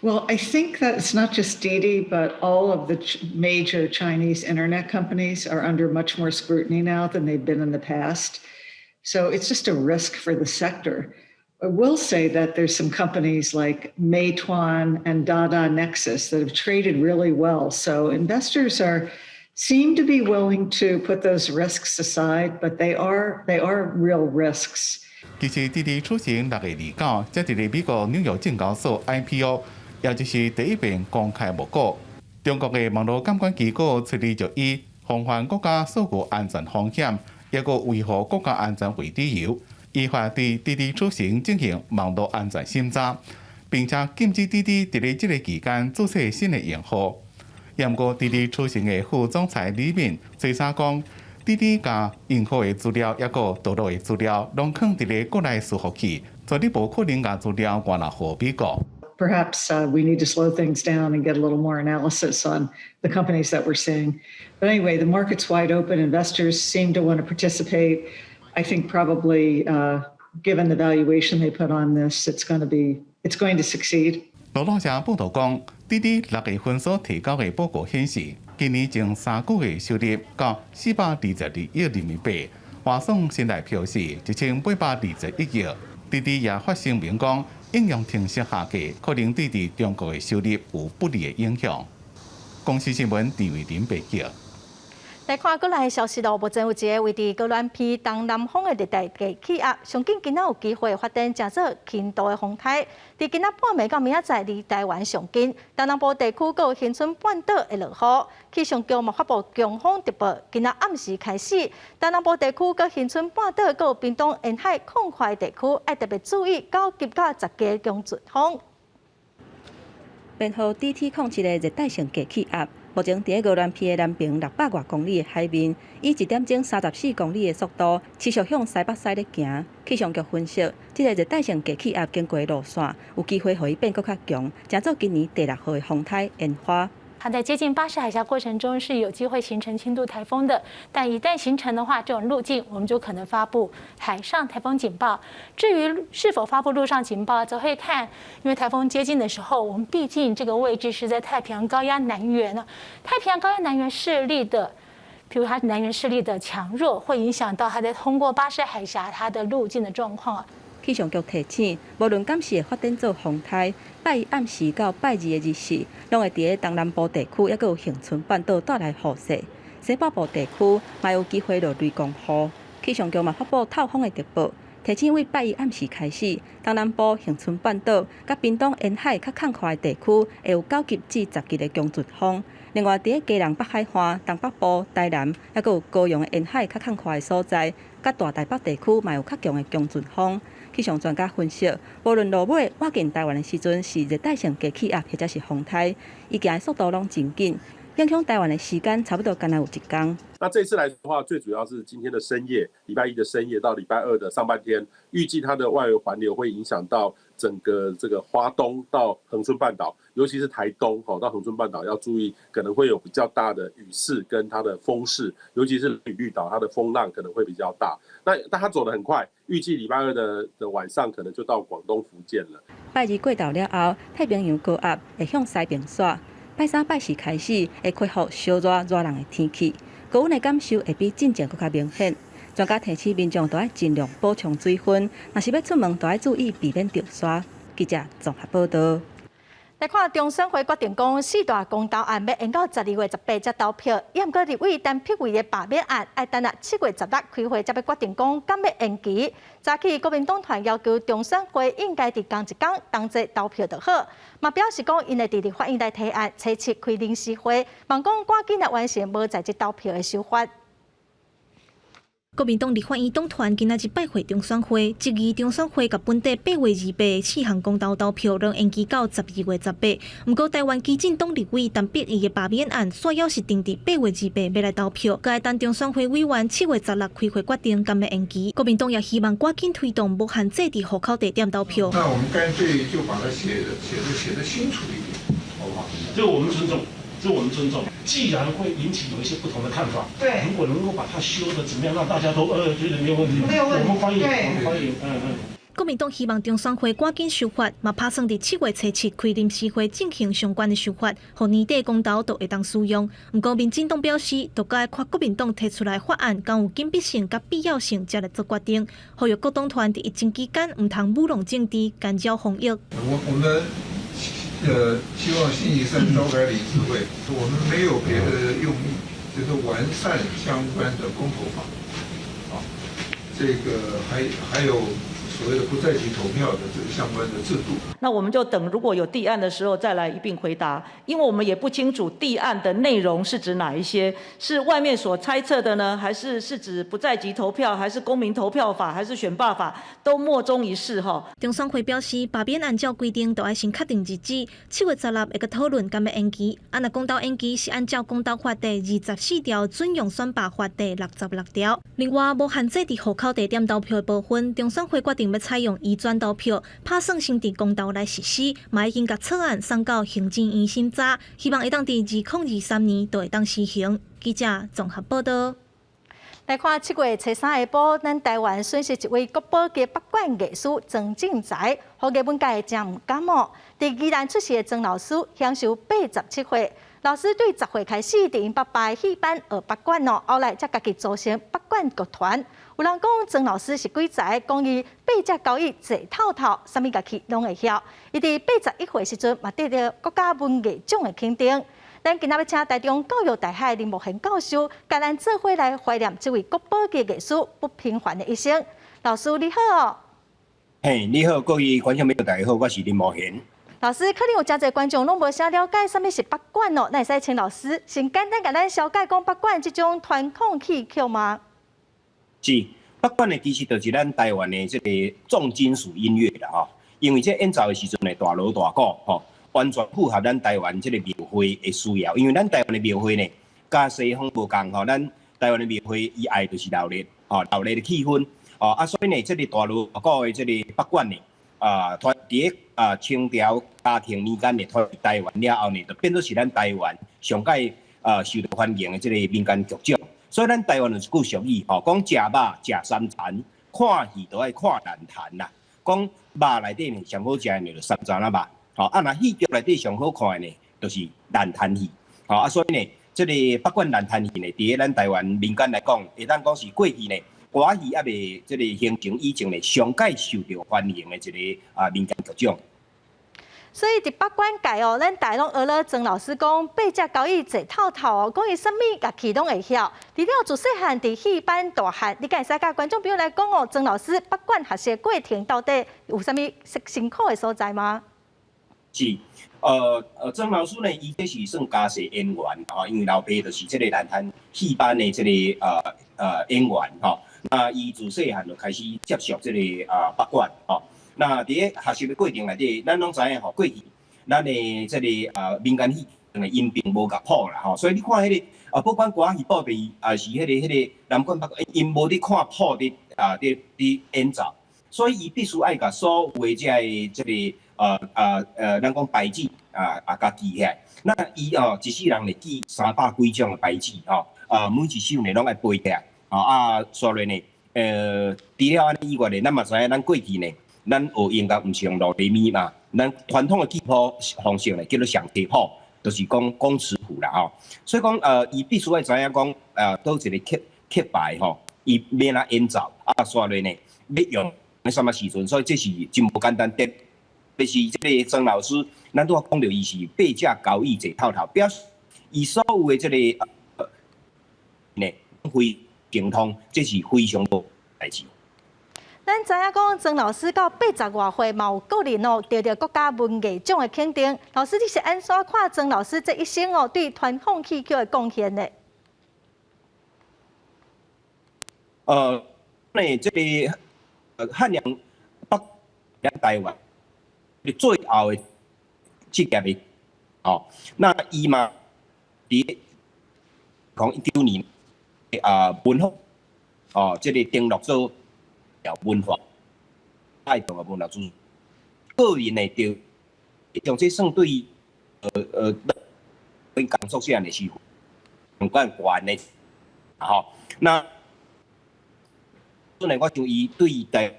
[SPEAKER 19] Well, I think that it's not just Didi, but all of the major Chinese internet companies are under much more scrutiny now than they've been in the past. So it's just a risk for the sector. I will say that there's some companies like Meituan and Dada Nexus that have traded really well. So investors are seem to be willing to put those risks aside, but they are real risks.
[SPEAKER 16] 其实，滴滴出行6月29，在伫美国纽约证交所 IPO， 也就是第一遍公开募股。中国的网络监管机构出力就以防范国家数据安全风险，也个维护国家安全为理由，依法对滴滴出行进行网络安全审查，并且禁止滴滴伫咧这个期间注册新的用户。不过，滴滴出行的副总裁李敏吹沙讲，滴滴甲用户的资料也个道路的资料，拢放伫咧国内伺服器，所以无可能甲资料外来互美国。
[SPEAKER 19] Perhaps we need to slow things down and get a little more analysis on the companies that we're seeing. But anyway, the market's wide open. Investors seem to want to participate. I think probably, given the valuation they put on this, it's going to succeed.
[SPEAKER 16] 路透社报道讲，滴滴6月份所提交的报告显示，今年前3个月收入到422亿人民币，划算新台票是1821亿。滴滴也发声明讲，应用程式下架可能对伫中国的收入有不利的影响。公司新闻陈伟林报道。
[SPEAKER 1] 来看过来的消息咯，目前有一个位伫高原偏东南方的热带低气压，上紧今仔有机会发展成做轻度的风台。伫今仔半暝到明仔载离台湾上近，东南部地区佮恒春半岛会落雨。气象局嘛发布强风特报，今仔暗时开始，东南部地区佮恒春半岛佮屏东沿海空旷地区要特别注意9级到10级强阵风。
[SPEAKER 12] 编号 DT07的热带性低气压。目前伫高原偏的南平600多公里的海面，以1点钟34公里的速度持续向西北西咧行。气象局分析，这个热带性低气压经过路线，有机会互伊变更较强，成做今年第6号的风台烟花。
[SPEAKER 2] 它在接近巴士海峡过程中是有机会形成轻度台风的，但一旦形成的话，这种路径我们就可能发布海上台风警报。至于是否发布陆上警报，则会看，因为台风接近的时候，我们毕竟这个位置是在太平洋高压南缘呢，太平洋高压南缘势力的。譬如它南缘势力的强弱，会影响到它在通过巴士海峡它的路径的状况。
[SPEAKER 12] 气象局提醒，无论敢是会发展做风台，拜一暗时到拜二的日时，拢会伫咧东南部地区，也有恒春半岛带来雨势。西北部地区嘛有机会落雷公雨。气象局嘛发布透风的特报，提醒为拜一暗时开始，东南部恒春半岛甲屏东沿海较空旷的地区会有9级至10级的强阵风。另外，伫咧基隆北海岸、东北部、台南，还有高雄的沿海较空旷的所在，甲大台北地区嘛有较强的强阵风。气象专家分析，无论落尾挖进台湾的时阵是热带性低气压或者是风台，伊行的速度拢真紧，影响台湾的时间差不多干那有1天。
[SPEAKER 3] 那这次来的话，最主要是今天的深夜，礼拜1的深夜到礼拜2的上半天，预计它的外围环流会影响到整个这个花东到恒春半岛，尤其是台东到恒春半岛要注意，可能会有比较大的雨势跟它的风势，尤其是吕绿岛，它的风浪可能会比较大。但它走得很快，预计礼拜2的晚上可能就到广东、福建了。
[SPEAKER 12] 拜2过头了后，太平洋高压会向西边甩。拜3、拜4开始会恢复烧热热人的天气，高温的感受会比进前更加明显。专家提醒民众都要尽量补充水分，若是要出门，都要注意避免潮湿。记者综合报道。
[SPEAKER 1] 来看中选会决定讲4大公投案要延到12月18才投票，也毋过立委单批位的罢免案，要等到7月16开会才要决定讲敢要延期。早起国民党团要求中选会应该伫同一天同齐投票就好，嘛表示讲因会伫立法院来提案，初7开临时会，望讲赶紧来完成无在即投票的修法。
[SPEAKER 5] 国民党立法院党团今仔日拜会中选会，质疑中选会甲本地8月284项公投投票拢延期到12月18。不过，台湾基进党立委陈碧仪的罢免案，煞要是定伫8月28要来投票，该等中选会委员7月16开会决定敢要延期。国民党也希望赶紧推动无限制伫户口地点投票。
[SPEAKER 14] 那我们干脆就把它写得清楚一点，好不好？这我们尊重。我们尊重，既然会引起有一些不同的看法，对，如果能够把它修的怎么样，让大家都觉得没有问题，没有问题，我们欢迎，我们欢迎，
[SPEAKER 5] 国民党希望中选会赶紧修法，嘛打算伫7月初7开临时会进行相关的修法，互年底公投都会当使用。不过，民进党表示，都该看国民党提出来法案，敢有紧迫性甲必要性，才来做决定。呼吁各党团伫疫情期间唔通舞弄政治，干扰防疫。
[SPEAKER 14] 我们。希望星期3召开理事会，我们没有别的用意，
[SPEAKER 4] 就是完善相关的公投法，啊，这个还有所谓的不在籍投票的这个相关的制度。
[SPEAKER 20] 那我们就等如果有递案的时候再来一并回答，因为我们也不清楚递案的内容是指哪一些，是外面所猜测的呢，还是指不在籍投票，还是公民投票法，还是选罢法，都莫衷一是哈。
[SPEAKER 5] 中选会表示，罢免按照规定，都要先确定日子，7月16会个讨论，敢要延期。若公投延期是按照公投法第24条准用选罢法第66条。另外，无限制伫户口地点投票的部分，中选会决定要采用移转投票，拍算先伫公投来实施，嘛已经甲草案送到行政院审查，希望会当伫2023年都会当施行。记者综合报道。
[SPEAKER 1] 来看7月初3下晡，咱台湾损失一位国宝级北管艺师曾敬才，予艺文界真唔感冒。伫宜兰出世的曾老师享受87岁，老师对10岁开始伫因爸爸戏班学北管哦，后来才家己组成北管剧团。有人讲曾老师是鬼才，讲伊8只交易坐透透，啥物乐器拢会晓。伊伫81岁时阵，嘛得到国家文艺奖的肯定。咱今仔要请台中教育大学林木贤教授，甲咱做伙来怀念这位国宝级艺师不平凡的一生。老师你好哦。
[SPEAKER 21] 嘿，你好，各位观众朋友，大家好，我是林木贤。
[SPEAKER 1] 老师，可能有真侪观众拢无啥了解啥物是北管哦，那会使请老师先简单甲咱小解讲北管这种传统戏曲吗？
[SPEAKER 21] 是，北管的其实就是咱台湾的这个重金属音乐啦吼，因为这演奏的时阵呢大锣大鼓吼，完全符合咱台湾这个庙会的需要。因为咱台湾的庙会呢，甲西方无共吼，咱台湾的庙会伊爱就是热烈吼，热烈的气氛哦所以呢，这个大锣大鼓的这个北管呢，传伫清朝嘉庆年间呢，传入台湾了后呢，就变做是咱台湾上届受到欢迎的这个民间剧种。所以咱台湾有一句俗语，吼，讲食肉食三餐，看戏都爱看人谈啦。讲肉内底呢上好食的呢就三层啦肉，吼若戏剧内底上好看的呢，就是人谈戏，吼所以呢，这个北管人谈戏呢，伫咱台湾民间来讲，会当讲是过去呢，歌戏还未这个形成以前呢，上届受到欢迎的一个民间剧种。
[SPEAKER 1] 所以伫北管界哦，咱大拢学了曾老师讲8只交椅坐透透哦，讲伊啥物乐器拢会晓。除了自细汉伫戏班大汉，你敢会使甲观众朋友来讲哦，曾老师北管学习过程到底有啥物辛苦的所在吗？
[SPEAKER 21] 是，曾老师呢，伊这是算家世演员吼，因为老爸就是这个南坛戏班的这个演员吼，那伊自细汉就开始接触这个北管吼。那伫个学习的过程内底，咱拢知影吼，过去咱的这个民间戏的音并无甲谱啦吼，所以你看迄个不管歌戏报备是迄个南管北管，因无伫看谱伫演奏，所以伊必须爱甲所有的这个咱讲牌子甲记起来。那伊一世人会记300几种的牌子吼，每一首呢拢爱背起来，所以呢，除了安尼以外呢，咱嘛知影咱过去呢。咱学音乐毋是用哆来咪嘛，咱传统的记谱方式呢叫做上提谱，就是讲词谱啦吼。所以讲伊必须要知影讲倒一个刻牌吼，伊要哪演奏所以呢要用什么时阵，所以这是真无简单的。就是这个曾老师，咱拄讲到伊是8只交椅坐透透，表示伊所有的这个呢非精通，这是非常无代志。
[SPEAKER 1] 咱知影讲曾老师到80外岁，嘛有个人哦得到国家文艺奖的肯定。老师，你是安怎看曾老师这一生哦对传统戏曲的贡献呢？
[SPEAKER 21] 这个汉阳北台湾最后的职业的那伊嘛伫讲19年文化这个登录做。文化爱动的文化主个人呢，就将这算对跟工作上的是有关关的吼。那本来我想伊对台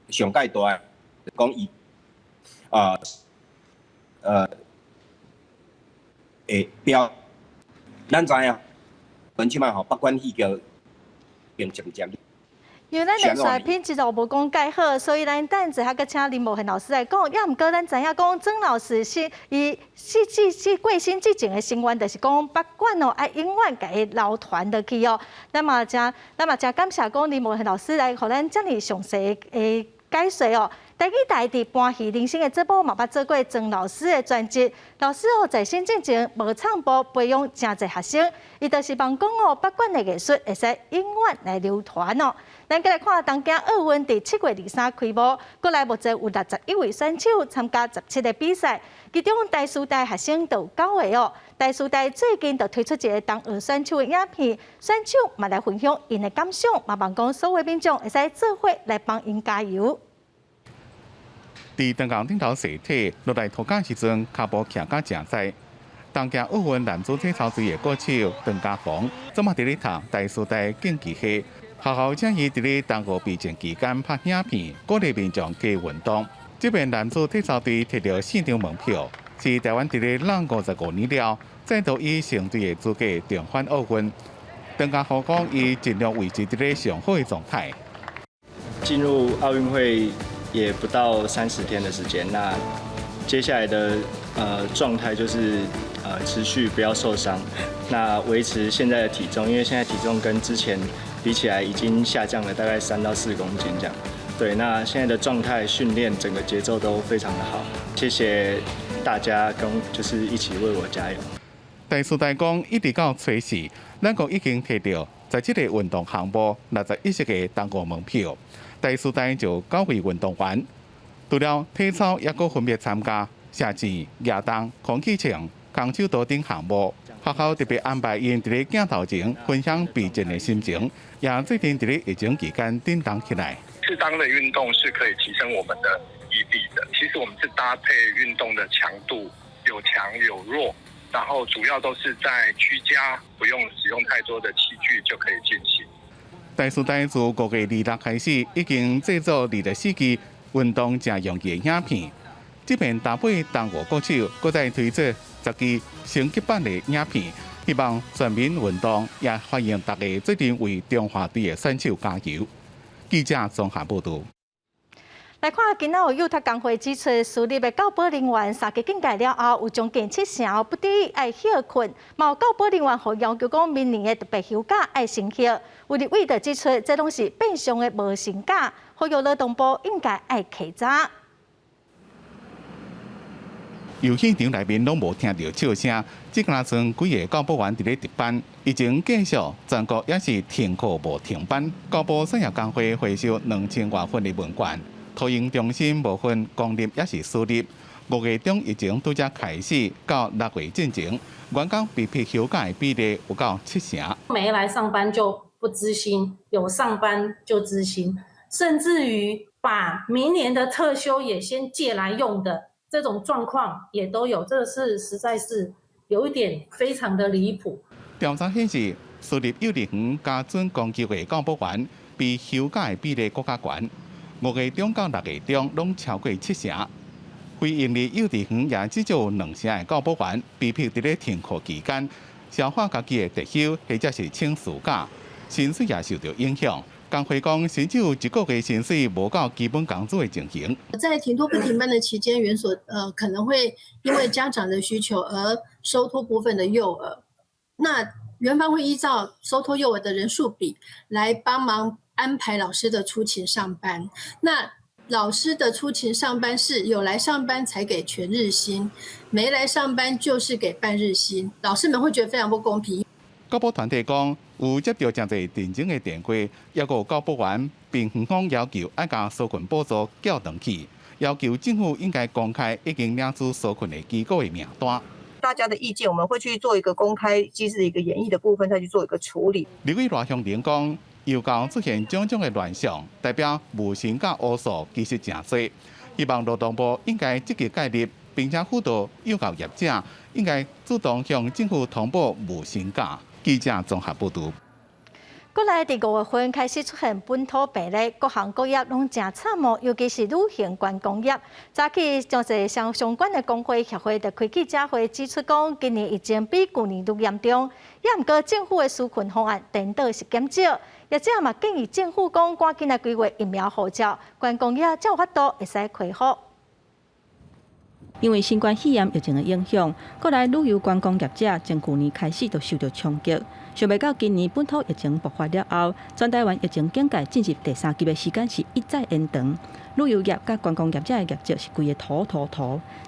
[SPEAKER 21] 上届大讲伊标，咱知影，本即摆吼北管戏剧变渐渐。
[SPEAKER 1] 因为咱的水品质就无讲介好，所以咱等一下个请林茂宪老师来讲。也毋过咱知影讲曾老师是伊过身之前的心愿，就是讲北管哦，爱永远甲伊留传落去哦。咱嘛真感谢讲林茂宪老师来，互咱遮尔详细的解说哦。台语台伫欢喜人生的节目嘛，捌做过曾老师的专辑。老师哦，在新进前无唱播培养真侪学生，伊就是望讲哦，北管的艺术会使永远来流传哦。咱再来看东京奥运伫7月23开幕，国内目前有61位选手参加17个比赛，其中台师大学生就有9位哦。台师大最近就推出一个同学选手的影片，选手嘛来分享因的感想，嘛望讲所有民众会使做伙来帮因加油。
[SPEAKER 16] 伫东港顶头洗体落来涂骹时阵，脚步徛甲正在。东京奥运男子体操队的歌手邓家宏，昨嘛伫咧读台师大竞技系，学校请伊伫咧同学备战期间拍影片，鼓励民众加运动。这边男子体操队摕到4张门票，是台湾伫咧冷55年了，再度以成队的资格重返奥运。邓家宏讲，伊尽量维持伫咧上好的状态。
[SPEAKER 6] 进入奥运会也不到30天的时间，那接下来的状态就是持续不要受伤，那维持现在的体重，因为现在体重跟之前比起来已经下降了大概3到4公斤这样。对，那现在的状态、训练整个节奏都非常的好，谢谢大家就是一起为我加油。
[SPEAKER 16] 台师大讲，一直到初四，咱国已经摕到17个运动项目61个同学门票。台师大就9位运动员，除了体操，也佫分别参加射箭、亚当、空气枪、空手道等项目。学校特别安排因伫咧镜头前分享备战的心情，也最近伫咧疫情期间振动起来。
[SPEAKER 8] 适当的运动是可以提升我们的毅力的。其实我们是搭配运动的强度，有强有弱，然后主要都是在居家，不用使用太多的器具就可以进行。
[SPEAKER 16] 台师大自5月26开始，已经制作24支运动正用的影片。这边搭配同学歌手，搁再推出10支升级版的影片，希望全民运动，也欢迎大家最近为中华队的选手加油。记者综合报道。
[SPEAKER 1] 来看今仔有幼托工会指出，私立的教保人员3级警戒了后，有将近70%不得已爱休困，嘛有教保人员互要求讲明年的特别休假爱升休。有立委就指出，这拢是变相的无薪假，呼吁劳动部应该爱稽查。
[SPEAKER 16] 由现场内面拢无听到笑声，只敢剩几个教保员伫咧值班。疫情继续，全国也是停课无停班。教保产业工会回收2000多份的问卷。托婴中心无分公立也是私立，5月中疫情拄则开始，到6月进前，员工被批休假的比例有到70%。
[SPEAKER 22] 没来上班就不支薪，有上班就支薪，甚至于把明年的特休也先借来用的这种状况也都有，这是实在是有一点非常的离谱。
[SPEAKER 16] 调查显示，私立幼儿园加准公休的教保员比休假的比例更加悬。5月中到6月中拢超过70%，非营利幼稚园也只有2成的教保员被迫伫咧停课期间消化家己的特休或者是请事假，薪水也受到影响。工会讲，甚至有1个月薪水无到基本工资的情形。
[SPEAKER 23] 在停托不停班的期间，园所可能会因为家长的需求而收托部分的幼儿，那园方会依照收托幼儿的人数比来帮忙安排老师的出勤上班。那老师的出勤上班是有来上班才给全日薪，没来上班就是给半日薪，老师们会觉得非常不公平。
[SPEAKER 16] 教保团体讲，有接到真侪定情的电话，要求教保员并园方要求爱将纾困补助叫长去，要求政府应该公开已经领取纾困的机构的名单。
[SPEAKER 24] 大家的意见，我们会去做一个公开机制的一个演绎的部分，再去做一个处理。
[SPEAKER 16] 立委罗香玲讲，幼教出现种种的乱象，代表无薪假乌数其实真多，希望劳动部应该积极介入，并且辅导幼教业者应该主动向政府通报无薪假。记者综合报道。
[SPEAKER 1] 国内伫5月份开始出现本土病例，各行各业拢真惨哦，尤其是旅行观光业。早起将一相关的工会协会就开记者会指出讲，今年疫情比去年愈严重，也毋过政府的纾困方案颠倒是减少。业者嘛建议政府讲赶紧来规划疫苗护照，观光业才有法度会使开放。
[SPEAKER 12] 因为新冠肺炎疫情的影响，国内旅游观光业者从去年开始就受到冲击。想袂到今年本土疫情爆发了后，全台湾疫情警戒进入第3级的时间是一再延长。旅游业甲观光业者的业绩是规个土。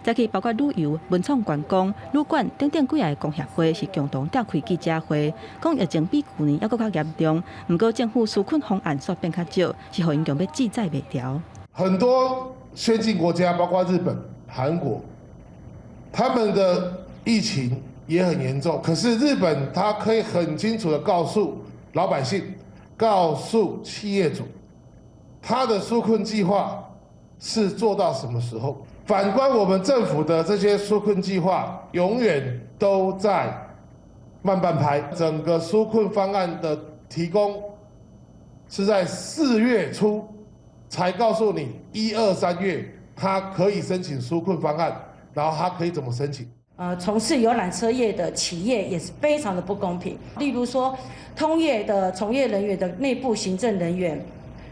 [SPEAKER 12] 早起包括旅游、文创观光、旅馆等几个工协会是共同召开记者会，讲疫情比去年还佫较严重。不过政府纾困方案煞变较少，是互因强要记载袂牢。
[SPEAKER 7] 很多先进国家，包括日本、韩国，他们的疫情也很严重。可是日本它可以很清楚地告诉老百姓、告诉企业主，它的纾困计划是做到什么时候。反观我们政府的这些纾困计划，永远都在慢半拍。整个纾困方案的提供是在4月初才告诉你，1、2、3月它可以申请纾困方案，然后它可以怎么申请。
[SPEAKER 9] 从事游览车业的企业也是非常的不公平。例如说，通业的从业人员的内部行政人员，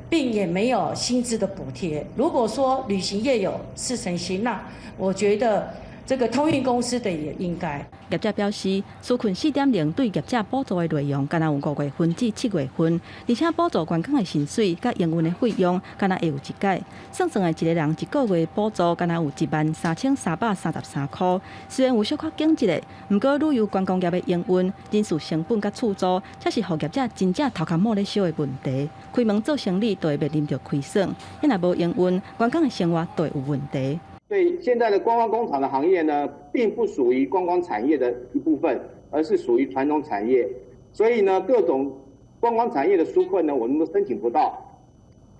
[SPEAKER 9] 并也没有薪资的补贴。如果说旅行业有4成薪，那我觉得这个通运公司的也应该。
[SPEAKER 12] 业者表示，纾困4.0对业者补助的内容，敢若有5月份至7月份，而且补助观光的薪水甲营运的费用，敢若会有一改。算的一个人1个月补助，敢若有13333块。虽然有小可经济的，不过旅游观光业的营运、人事成本甲厝租，才是互业者真正头壳摸咧烧的问题。开门做生意都会面临着亏损，因若无营运，观光的生活都会有问题。
[SPEAKER 10] 对现在的观光工厂的行业呢，并不属于观光产业的一部分，而是属于传统产业。所以呢，各种观光产业的纾困呢，我们都申请不到，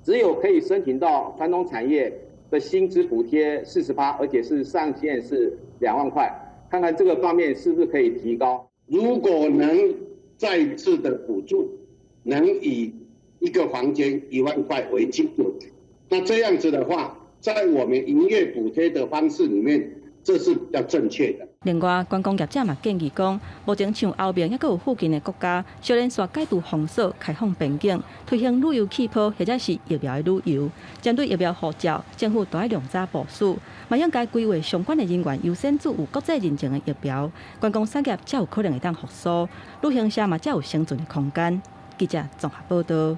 [SPEAKER 10] 只有可以申请到传统产业的薪资补贴40%，而且是上限是2万块。看看这个方面是不是可以提高？
[SPEAKER 11] 如果能再次的补助，能以一个房间1万块为基础，那这样子的话，在我们营业补贴的方式里面，这是比较正确的。
[SPEAKER 12] 另外，观光业者嘛建议讲，目前像欧盟，还佫有附近的国家，小连续解除封锁、开放边境，推行旅游气泡或者是疫苗的旅游。针对疫苗护照，政府都要量早部署，嘛应该规划相关的人员优先注有国际认证的疫苗，观光产业才有可能会当复苏，旅行社嘛才有生存的空间。记者综合报道。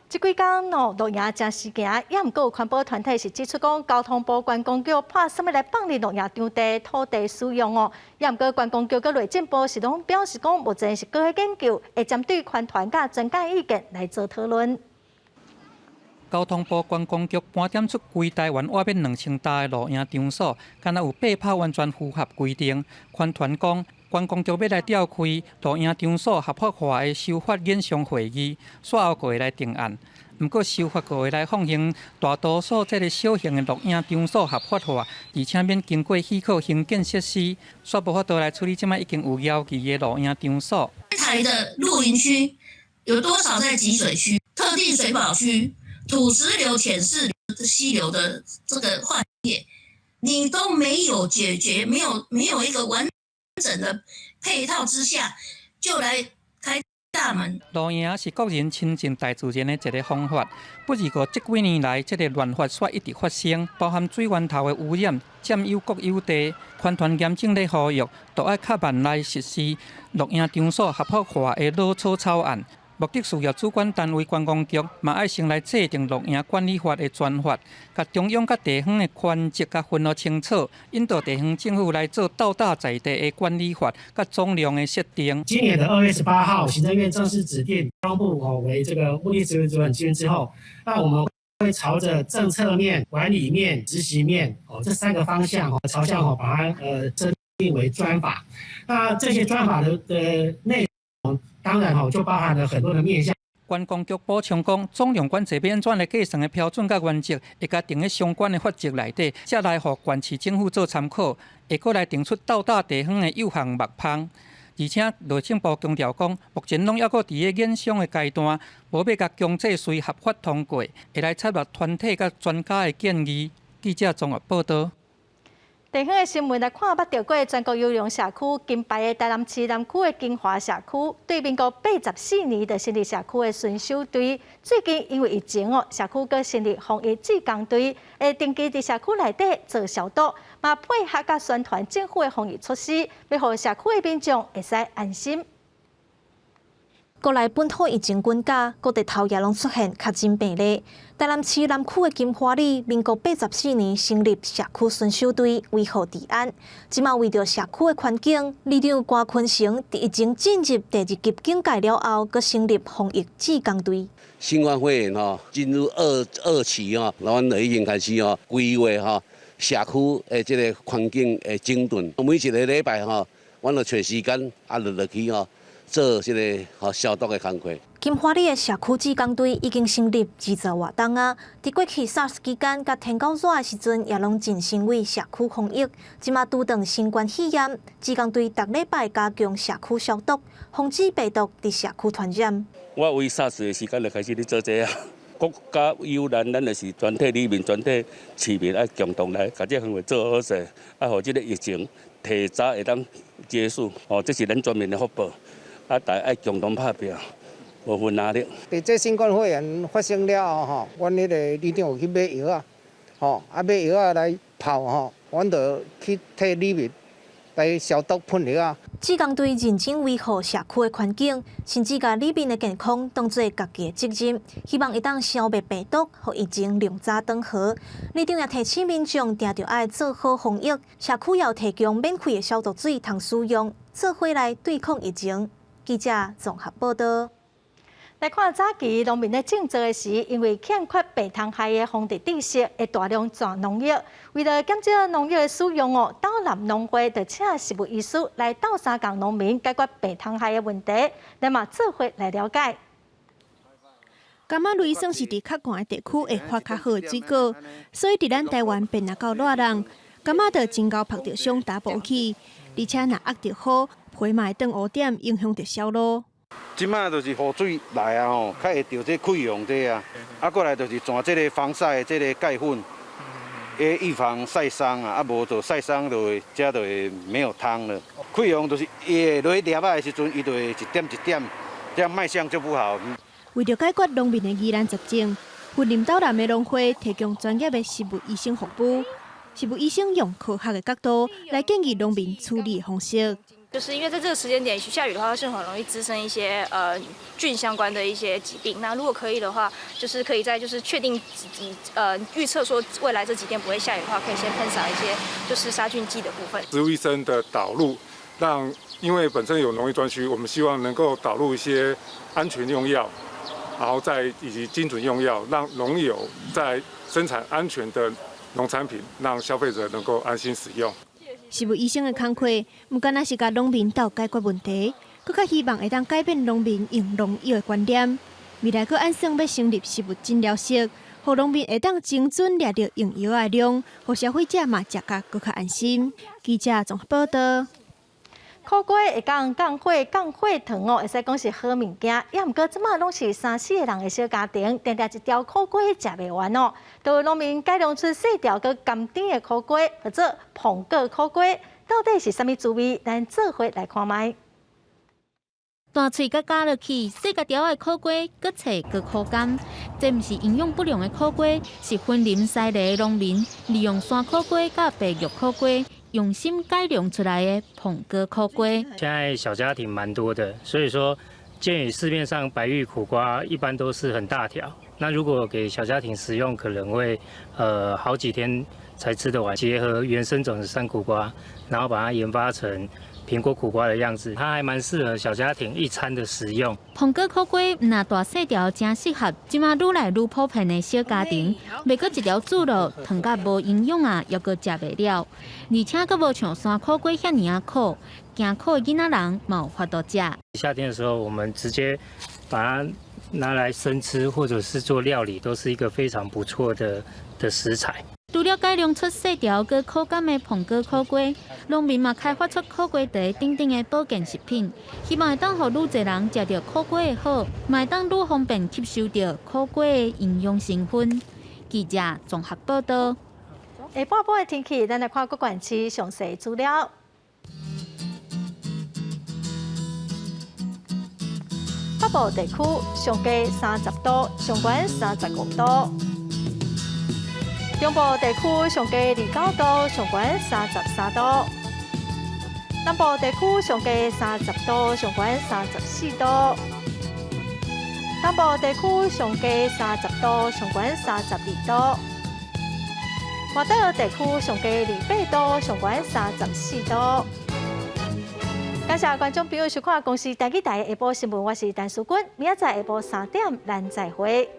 [SPEAKER 1] 这几天录影真事件，也毋过有环保团体是指出讲，交通部观光局拍什么来放入录影场地土地使用哦？也毋过观光局佮内政部是拢表示讲，目前是搁喺研究，会针对环团甲专家意见来做讨论。
[SPEAKER 13] 交通部观光局盘点出规台湾外面2000大的录影场所，敢若有8趴完全符合规定。环团讲，观光局要来召开录影场所合法化的修法演商会议，煞后个月来定案。不过修法个月来放行，大多数这个小型的录影场所合法化，而且免经过许可兴建设施，煞无法度来处理即摆已经有要期的录影场所。
[SPEAKER 25] 台的露营区有多少在集水区、特定水保区、土石流、浅式溪流的这个换业，你都没有解决，没有一个完整的配套之下，就来开大门。
[SPEAKER 13] 录影是国人亲近大自然的一个方法。不过这几年来，这个乱法却一直发生，包含水源头的污染、占有国有地，环团严正咧呼吁，都要较慢来实施录影场所合法化的老草草案。目的需要主管单位观光局嘛爱先来制定录影管理法的专法，甲中央甲地方的权责甲分得清楚，引导地方政府来做到大在地的管理法甲总量的设定。
[SPEAKER 26] 今年的2月18号，行政院正式指定交通部为这个目的职务主管机关之后，那我们会朝着政策面、管理面、执行面这3个方向朝向把它设定为专法。那这些专法的内容。当然就包含了很多的面向。
[SPEAKER 13] 观光局补充讲，总量管制要安怎来计算的标准甲原则，会甲定喺相关的法则内底，才来互县市政府做参考，会阁来定出到达地方的有效目标。而且内政部强调讲，目前拢还阁伫个研商的阶段，无要甲强制税合法通过，会来采纳团体甲专家的建议。记者综合报道。
[SPEAKER 1] 地方的新闻来看，捌到过全国优良社区金牌的台南市南区的金华社区，对民国84年的成立社区的巡守队，最近因为疫情社区阁成立防疫志工队，会定期伫社区内底做消毒，嘛配合甲宣传政府的防疫措施，要互社区的民众会使安心。
[SPEAKER 5] 国内本土疫情滚价，各地头也拢出现确诊病例。台南市南区的金华里，民国84年成立社区巡守队，维护治安。即马为着社区的环境，里长关坤成伫疫情进入第2级警戒了后，佮成立防疫志工队。
[SPEAKER 2] 新冠肺炎进入二期阮就已经开始规划社区的这个环境的整顿。每一个礼拜阮就找时间落去做这个消毒的工作。
[SPEAKER 5] 金华里的社区志工队已经成立20多冬啊！伫过去SARS 期间，甲天狗热的时阵，也拢尽心为社区防疫。即马拄当新冠肺炎，志工队逐礼拜加强社区消毒，防止病毒伫社区传染。
[SPEAKER 3] 我为SARS的时间就开始咧做这啊，国家有难，咱就是全体里面、全体市民爱共同来，把这行为做好势，互这个疫情提早会当结束。这是咱全面的福报。大家爱共同拍拼，无分哪里。
[SPEAKER 15] 伫这新冠肺炎发生了后，阮迄个里长有去买药买药来泡阮就去替里面来消毒喷药
[SPEAKER 5] 志工队认真维护社区的环境，甚至把里面的健康当作家己的责任，希望会当消灭病毒，互疫情量早转好。里长也提醒民众，定着爱做好防疫，社区要提供免费的消毒水通使用，做伙来对抗疫情。记者综合报道。
[SPEAKER 1] 来看早期农民在种植的时，因为欠缺白虫害的防治知识，会大量转农药。为了减少农药的使用岛南农会就请食物医师来斗相共农民解决白虫害的问题，咱嘛做伙来了解。
[SPEAKER 17] 柑仔类算是伫较寒的地区会发较好的水果，所以伫咱台湾变若够热人，柑仔就真够晒着伤打补起，而且若压着雨，皮嘛会当污点，影响着销路。
[SPEAKER 18] 即摆就是雨水来较会着这溃疡这过来就是转这个防晒这个钙粉，预防晒伤无就晒伤就会这就会没有汤了。溃疡就是伊落粒仔的时阵，伊就会一点一点，这样卖相就不好。
[SPEAKER 17] 为了解决农民的疑难杂症，云林岛南的农会提供专业的食物医生服务。食物医生用科学的角度来建议农民处理的方式。
[SPEAKER 19] 就是因为在这个时间点下雨的话，是很容易滋生一些菌相关的一些疾病。那如果可以的话，就是可以在就是确定预测说未来这几天不会下雨的话，可以先喷洒一些就是杀菌剂的部分。
[SPEAKER 27] 植物医生的导入，因为本身有农业专区，我们希望能够导入一些安全用药，然后以及精准用药，让农友在生产安全的农产品，让消费者能够安心使用。
[SPEAKER 17] 食物医生的工课，不仅是甲农民斗解决问题，更较希望会当改变农民用农药的观念。未来佫按算要成立食物诊疗室，互农民会当精准掠到用药的量，互消费者嘛食甲佫较安心。记者综合报道。
[SPEAKER 1] 苦瓜会降血糖会使讲是好物件，也毋过即马拢是3、4个人的小家庭，定一条苦瓜食袂完就有农民改良出细条佮甘甜的苦瓜，或者苹果苦瓜，到底是啥物滋味？咱做伙来看卖。
[SPEAKER 28] 大喙甲咬落去，细甲条的苦瓜，搁脆搁口感。这毋是营养不良的苦瓜，是云林西里的农民利用山苦瓜甲白玉苦瓜。用心改良出来的苹果苦瓜，
[SPEAKER 29] 现在小家庭蛮多的，所以说鉴于市面上白玉苦瓜一般都是很大条，那如果给小家庭食用，可能会好几天才吃得完。结合原生种的山苦瓜，然后把它研发成苹果苦瓜的样子，它还蛮适合小家庭一餐的食用。
[SPEAKER 28] 苹果苦瓜那大细条，真适合即马愈来愈普遍的小家庭。袂过一条煮落，糖甲无营养又搁食袂了，而且搁无像山苦瓜遐尔苦，惊苦的囡仔人嘛有法度食。
[SPEAKER 29] 夏天的时候，我们直接把它拿来生吃，或者是做料理，都是一个非常不错的食材。
[SPEAKER 28] 除了改良出细条佮口感的膨果苦瓜，农民嘛开发出苦瓜茶等等的保健食品，希望会当互愈侪人食到苦瓜的好，嘛会当愈方便吸收到苦瓜的营养成分。记者综合报道。
[SPEAKER 1] 下半部的天气，咱来看各县市详细资料。北部地区上低30度，上悬35度；中部地区上低29度，上悬33度；南部地区上低30度，上悬34度；东部地区上低30度，上悬32度；华岛地区上低28度，上悬34度。感谢观众朋友收看公视台语台下晡新闻，我是陈淑君，明仔载下晡3点咱再会。